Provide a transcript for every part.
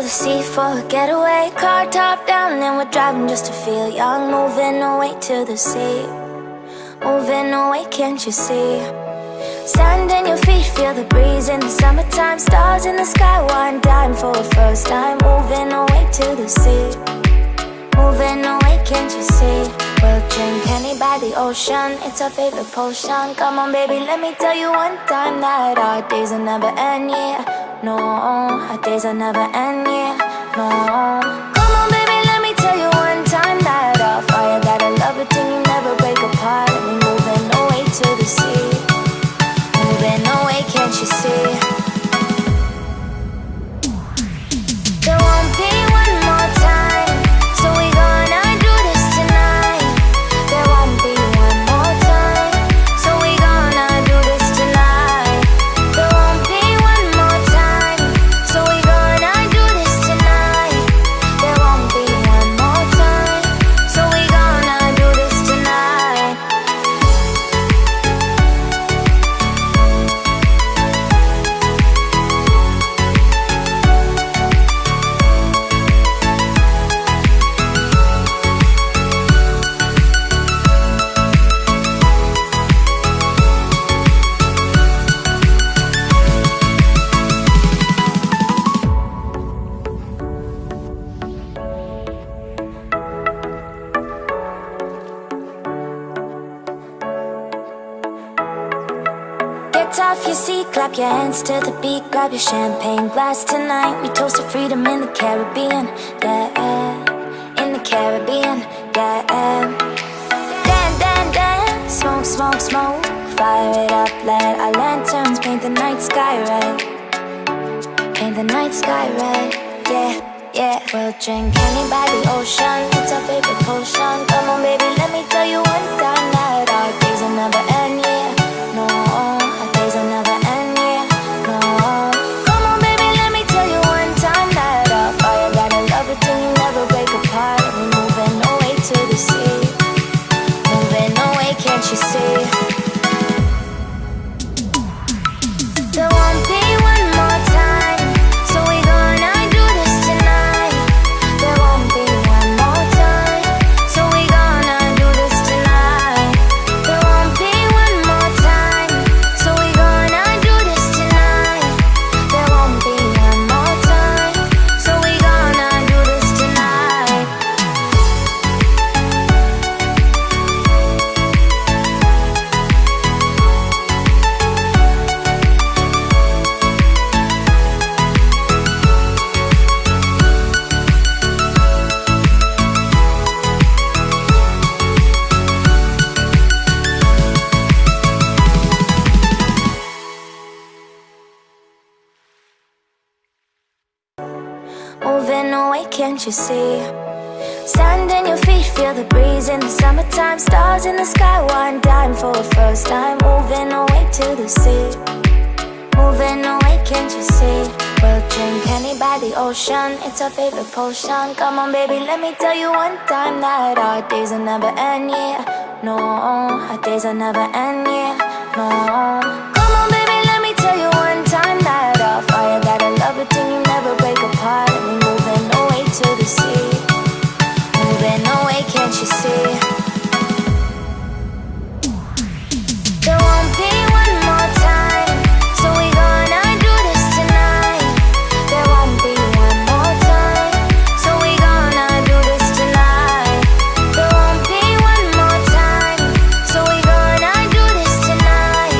the sea for a getaway. Car top down and we're driving just to feel young. Moving away to the sea, moving away, can't you see? Sand in your feet, feel the breeze in the summertime. Stars in the sky, one dime for a first time. Moving away to the sea, moving away, can't you see? We'll drink honey by the ocean, it's our favorite potion. Come on baby, let me tell you one time that our days will never end, yeah. No, our days will never end, yeah. No. Come on baby, let me tell you one time that our fire got a love it till you never break apart. And we moving away to the sea, moving away, can't you see? There won't be one more time, so we gonna do this tonight. There won't be one more time, so we gonna do this tonight. There won't be one more time, so we gonna do this tonight. There won't be one more time, so we gonna do this tonight. Get off your seat, clap your hands to the beat. Grab your champagne glass tonight. We toast to freedom in the Caribbean, yeah. In the Caribbean, yeah. Dance, dance, dance, smoke, smoke, smoke. Fire it up, let our lanterns paint the night sky red. Paint the night sky red, yeah, yeah. We'll drink honey by the ocean, it's our favorite potion. Come on baby, let me tell you one time that our days will never end, yeah. No, our days will never end, yeah. No. Come on baby, let me tell you one time that our fire got a love it till you never break apart. And we're moving away to the sea, moving away, can't you see? There won't be one more time, so we gonna do this tonight. There won't be one more time, so we gonna do this tonight. There won't be one more time, so we gonna do this tonight. There won't be one more time, so we gonna do this tonight. Moving away, can't you see? Sand in your feet, feel the breeze in the summertime. Stars in the sky, one dime for a first time. Moving away to the sea, moving away, can't you see? We'll drink honey by the ocean, it's our favorite potion. Come on baby, let me tell you one time that our days will never end, yeah. No, our days will never end, yeah. No. Come on baby, let me tell you one time that our fire got a love it till you never break apart. And we're moving away to the sea, moving away, can't you see? There won't be one more time, so we gonna do this tonight. There won't be one more time, so we gonna do this tonight. There won't be one more time, so we gonna do this tonight.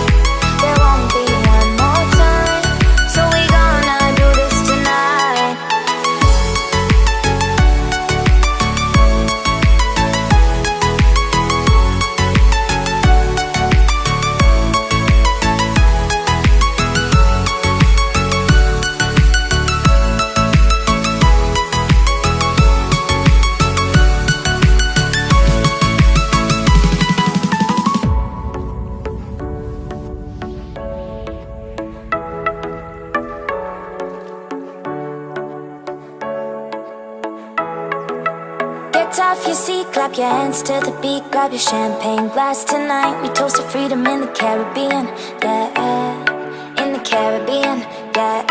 There won't be one more time, so we gonna do this tonight. Get off your seat, clap your hands to the beat. Grab your champagne glass tonight. We toast to freedom in the Caribbean, yeah. In the Caribbean, yeah.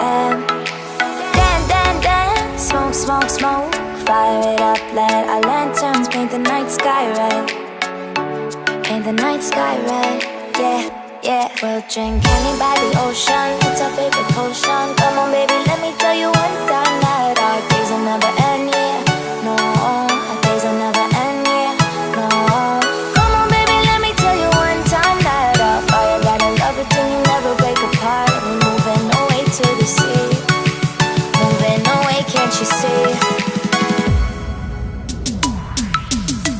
Dance, dance, dance, smoke, smoke. Fire it up, let our lanterns paint the night sky red. Paint the night sky red, yeah, yeah. We'll drink honey by the ocean, it's our favorite potion. Come on baby, let me tell you one time that our days will never end, yeah. No, our days will never end, yeah. No. Come on baby, let me tell you one time that our fire got a love it till you never break apart. We're moving away to the sea, moving away, can't you see?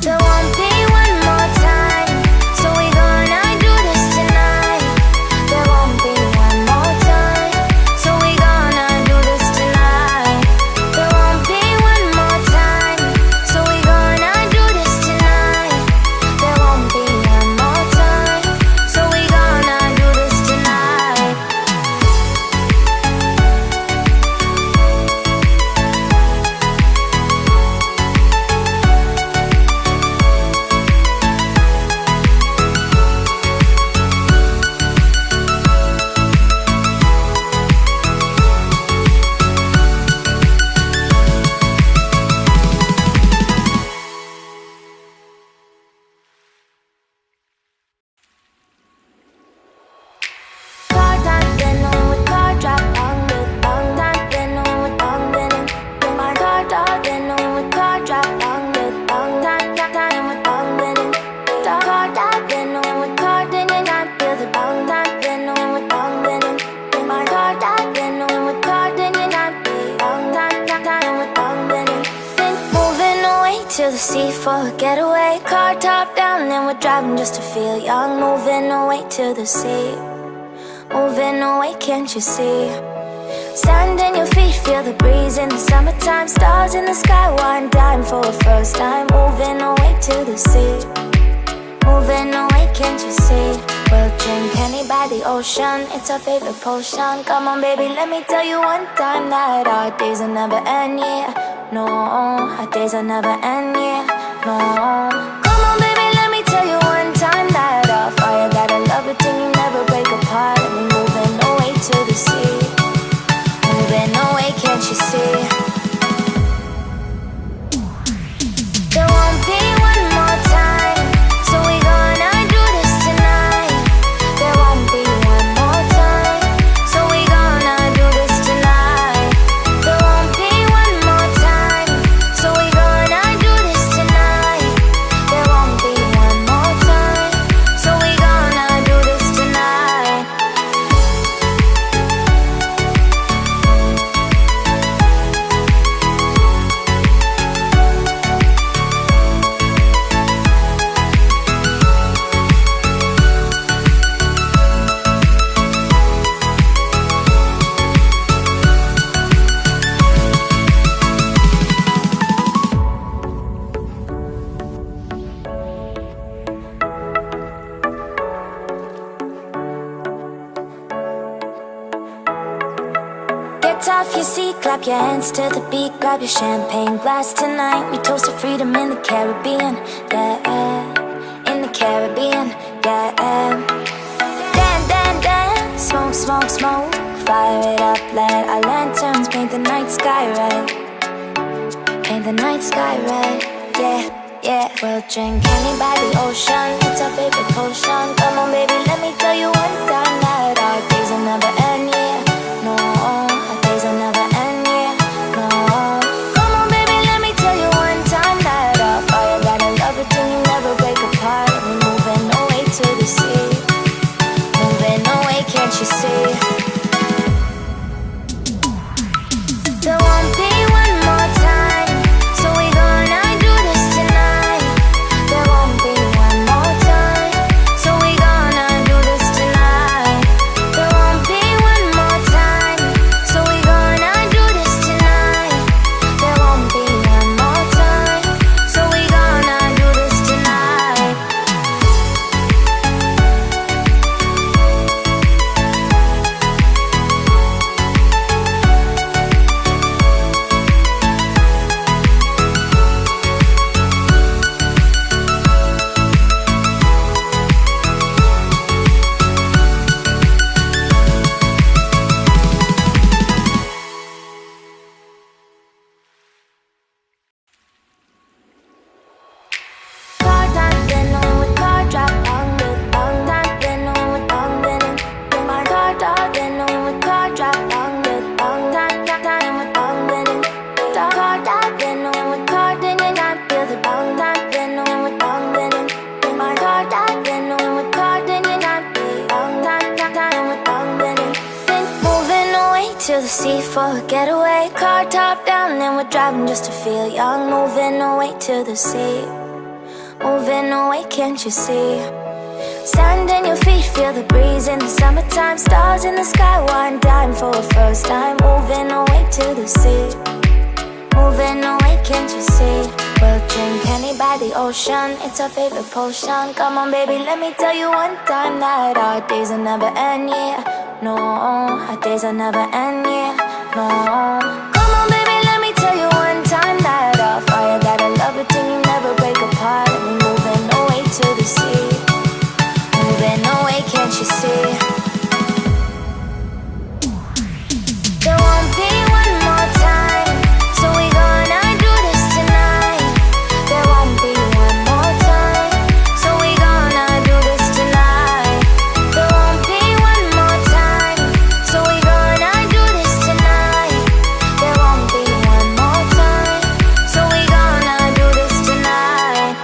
There won't be one more time, so we gonna do this tonight. There won't be one more time, so we gonna do this tonight. There won't be one more time, so we gonna do this tonight. There won't be one more time, so we gonna do this tonight. Car time, then with car drop on with long time, then with long been in my car dog, then with car drop on with long time, time with long been in car dog, then with car then and I feel the long time, then with long been in my car dog, then with car then and I feel long time, time with long been in. Then moving away to the sea for a getaway, car top down, then we're driving just to feel young, moving away to the sea. Moving away, can't you see? Sand in your feet, feel the breeze in the summertime. Stars in the sky, one dime for a first time. Moving away to the sea, moving away, can't you see? We'll drink honey by the ocean, it's our favorite potion. Come on baby, let me tell you one time that our days will never end, yeah. No, our days will never end, yeah. No. Come on baby, let me tell you one time that our fire got a love it till you never break apart. And we're moving away to the sea, moving away, can't you see? There won't be one more time, so we gonna do this tonight. There won't be one more time, so we gonna do this tonight. There won't be one more time, so we gonna do this tonight. There won't be one more time, so we gonna do this tonight. Get off your seat, clap your hands to the beat. Grab your champagne glass tonight. We toast to freedom in the Caribbean, yeah. In the Caribbean, yeah. Dan, dan, dan, smoke, smoke, smoke. Fire it up, let our lanterns paint the night sky red. Paint the night sky red, yeah, yeah. We'll drink honey by the ocean, it's our favorite potion. Come on baby, let me tell you one time that our days will never end, yeah. No, our days will never end, yeah. No. Come on baby, let me tell you one time that our fire got a love it till you never break apart. We're moving away to the sea, moving away, can't you see? There won't be one more time, so we gonna do this tonight. There won't be one more time, so we gonna do this tonight. There won't be one more the sea for a getaway. Car top down and we're driving just to feel young. Moving away to the sea, moving away, can't you see? Sand in your feet, feel the breeze in the summertime. Stars in the sky, one dime for a first time. Moving away to the sea, moving away, can't you see? We'll drink honey by the ocean, it's our favorite potion. Come on baby, let me tell you one time that our days will never end, yeah. No, our days will never end, yeah. No. Come on baby, let me tell you one time that our fire got a love it till you never break apart. And we're moving away to the sea, moving away, can't you see? There won't be one more time, so we gonna do this tonight. There won't be one more time, so we gonna do this tonight. There won't be one more time, so we gonna do this tonight. There won't be one more time, so we gonna do this tonight.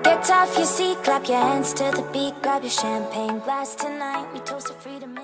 Get off your seat, clap your hands to the beat. Grab your champagne glass tonight, we toast to freedom.